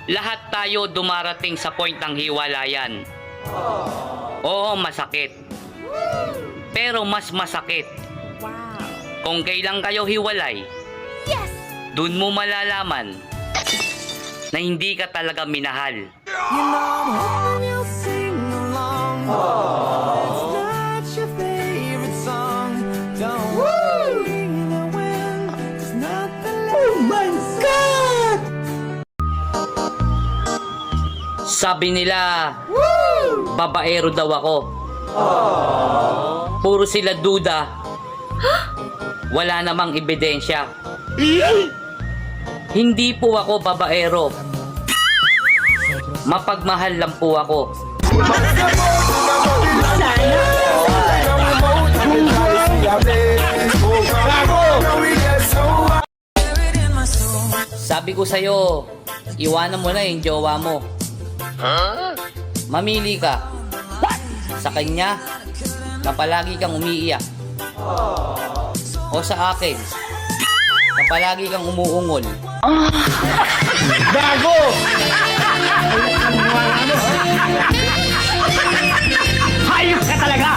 Lahat tayo dumarating sa point ng hiwalayan. Oo, masakit. Pero mas masakit kung kailan kayo hiwalay. Yes! Dun mo malalaman na hindi ka talaga minahal. You know I'm hoping you'll sing along. It's not your favorite song. Don't worry, the wind is not the Oh my God! Sabi nila, babaero daw ako. Puro sila duda. Wala namang ebidensya. Hindi po ako babaero. Mapagmahal lang po ako. Sabi ko sa'yo, iwanan mo na yung jowa mo. Mamili ka. Sa kanya, na palagi kang umiiyak. O sa akin, na palagi kang umuungol. Gago! Hayop ka talaga!